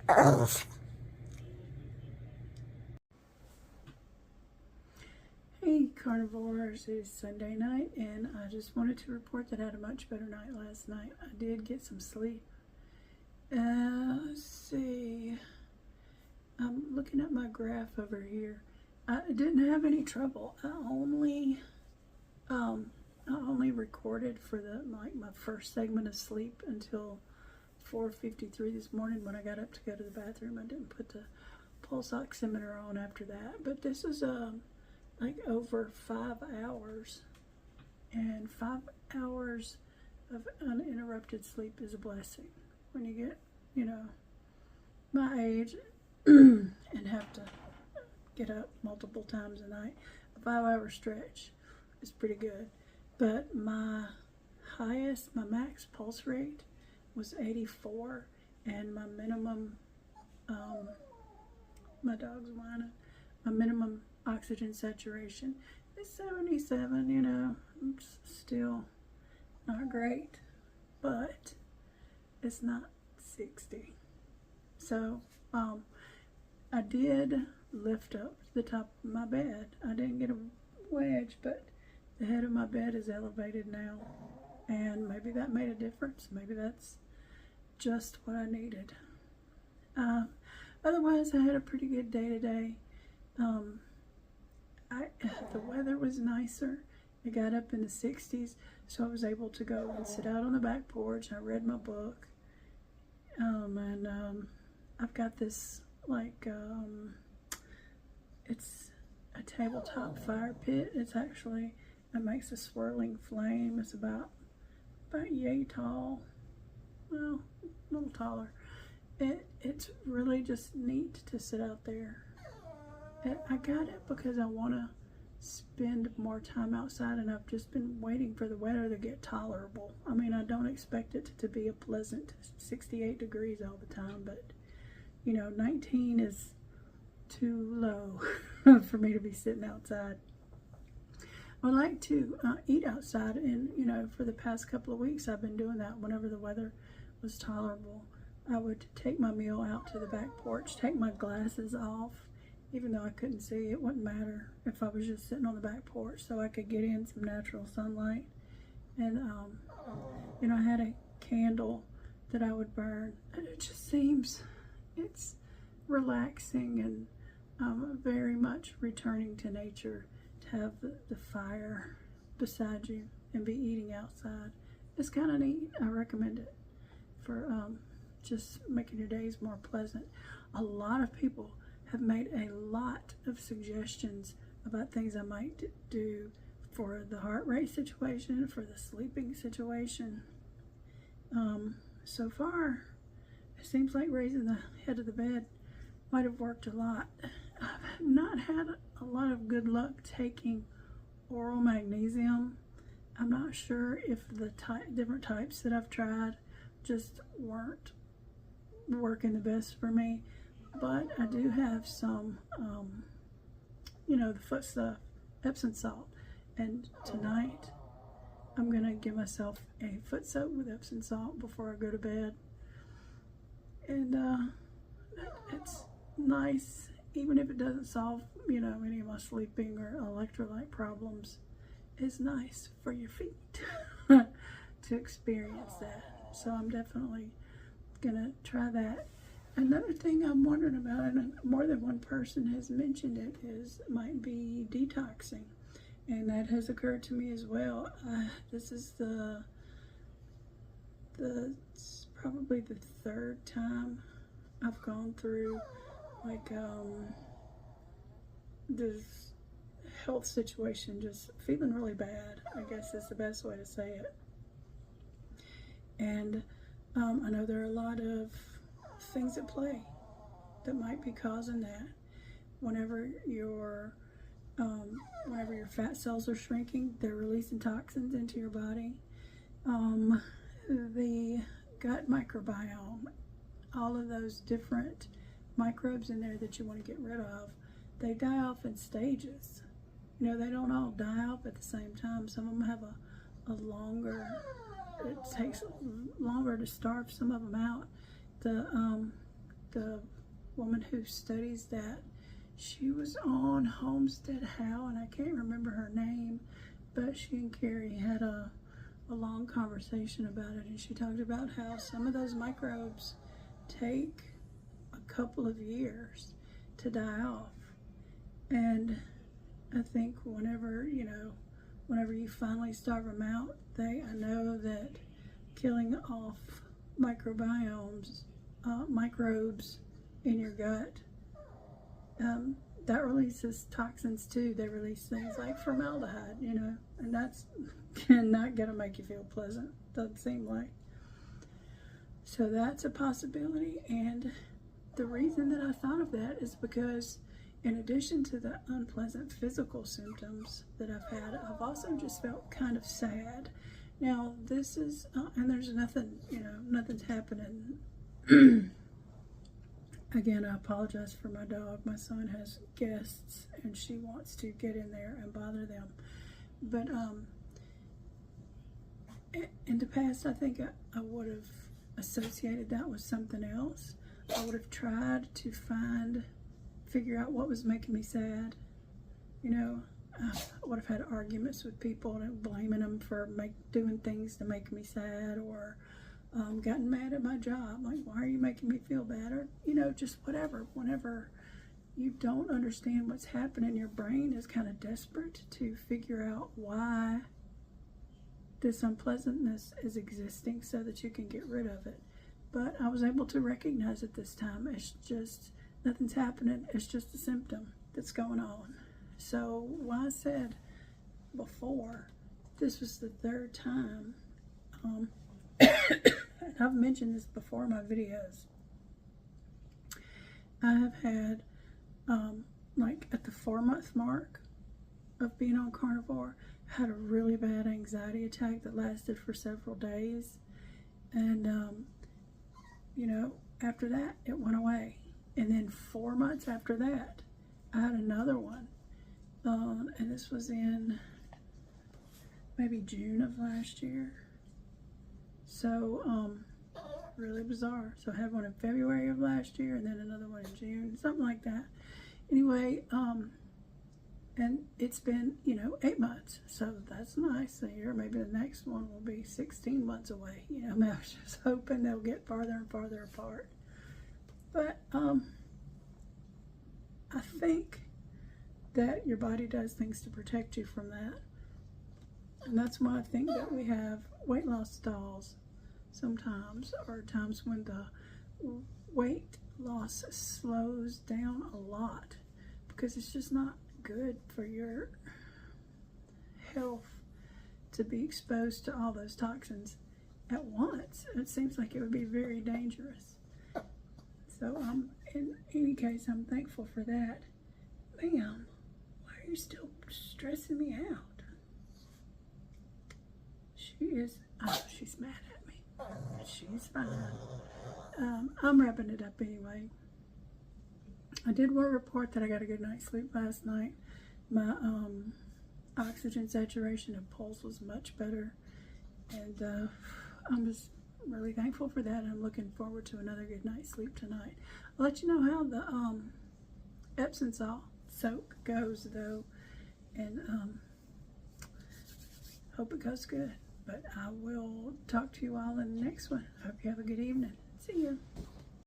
Hey Carnivores, it's Sunday night and I just wanted to report that I had a much better night last night. I did get some sleep. Let's see. I'm looking at my graph over here. I didn't have any trouble. I only recorded for my first segment of sleep until 4:53 this morning when I got up to go to the bathroom. I didn't put the pulse oximeter on after that, but this is like over 5 hours, and 5 hours of uninterrupted sleep is a blessing when you get, my age and have to get up multiple times a night. A 5-hour stretch is pretty good, but my max pulse rate was 84, and my minimum, my dog's whining, my minimum oxygen saturation is 77. It's still not great, but it's not 60. So I did lift up the top of my bed. I didn't get a wedge, but the head of my bed is elevated now, and maybe that made a difference. Maybe that's just what I needed. Otherwise, I had a pretty good day today. The weather was nicer. It got up in the 60s, so I was able to go and sit out on the back porch. I read my book, and I've got this it's a tabletop fire pit. It makes a swirling flame. It's about yay tall, well, a little taller. It's really just neat to sit out there. I got it because I want to spend more time outside, and I've just been waiting for the weather to get tolerable. I mean, I don't expect it to be a pleasant 68 degrees all the time, but 19 is too low for me to be sitting outside. I like to eat outside, and for the past couple of weeks I've been doing that. Whenever the weather was tolerable, I would take my meal out to the back porch, take my glasses off. Even though I couldn't see, it wouldn't matter if I was just sitting on the back porch, so I could get in some natural sunlight. And I had a candle that I would burn, and it just seems it's relaxing and very much returning to nature to have the fire beside you and be eating outside. It's kind of neat. I recommend it for just making your days more pleasant. A lot of people have made a lot of suggestions about things I might do for the heart rate situation, for the sleeping situation. So far, it seems like raising the head of the bed might have worked a lot. I've not had a lot of good luck taking oral magnesium. I'm not sure if the different types that I've tried just weren't working the best for me. But I do have some, the foot stuff, Epsom salt. And tonight, I'm going to give myself a foot soak with Epsom salt before I go to bed. And it's nice, even if it doesn't solve, any of my sleeping or electrolyte problems. It's nice for your feet to experience that. So I'm definitely going to try that. Another thing I'm wondering about, and more than one person has mentioned it, might be detoxing, and that has occurred to me as well. This is probably the third time I've gone through this health situation, just feeling really bad, I guess is the best way to say it. And I know there are a lot of things at play that might be causing that. Whenever your fat cells are shrinking, they're releasing toxins into your body. The gut microbiome, all of those different microbes in there that you want to get rid of, they die off in stages. They don't all die off at the same time. Some of them have it takes longer to starve some of them out. the woman who studies that, she was on Homestead How, and I can't remember her name, but she and Carrie had a long conversation about it, and she talked about how some of those microbes take a couple of years to die off. And I think whenever you finally starve them out, I know that killing off microbiomes, microbes in your gut, that releases toxins too. They release things like formaldehyde, and that's not gonna make you feel pleasant, doesn't seem like. So that's a possibility, and the reason that I thought of that is because in addition to the unpleasant physical symptoms that I've had, I've also just felt kind of sad. Now, this is, and there's nothing, nothing's happening. Again, I apologize for my dog. My son has guests, and she wants to get in there and bother them. But in the past, I think I would have associated that with something else. I would have tried to figure out what was making me sad. I would have had arguments with people and blaming them for doing things to make me sad, or gotten mad at my job, like, why are you making me feel bad? Or, just whatever. Whenever you don't understand what's happening, your brain is kind of desperate to figure out why this unpleasantness is existing so that you can get rid of it. But I was able to recognize it this time. It's just, nothing's happening. It's just a symptom that's going on. So why I said before, this was the third time, and I've mentioned this before in my videos, I have had, like at the 4-month mark of being on Carnivore, I had a really bad anxiety attack that lasted for several days. And, after that, it went away. And then 4 months after that, I had another one. And this was in maybe June of last year. So, really bizarre. So I had one in February of last year, and then another one in June, something like that. Anyway, and it's been, 8 months. So that's nice. A year, maybe the next one will be 16 months away. I was just hoping they'll get farther and farther apart. But, I think that your body does things to protect you from that. And that's why I think that we have weight loss stalls sometimes, or times when the weight loss slows down a lot, because it's just not good for your health to be exposed to all those toxins at once. It seems like it would be very dangerous. So in any case, I'm thankful for that. Ma'am, why are you still stressing me out? She's mad at me. She's fine. I'm wrapping it up anyway. I did want to report that I got a good night's sleep last night. My oxygen saturation and pulse was much better, and I'm just really thankful for that. I'm looking forward to another good night's sleep tonight. I'll let you know how the Epsom salt soak goes though, and hope it goes good. But I will talk to you all in the next one. I hope you have a good evening.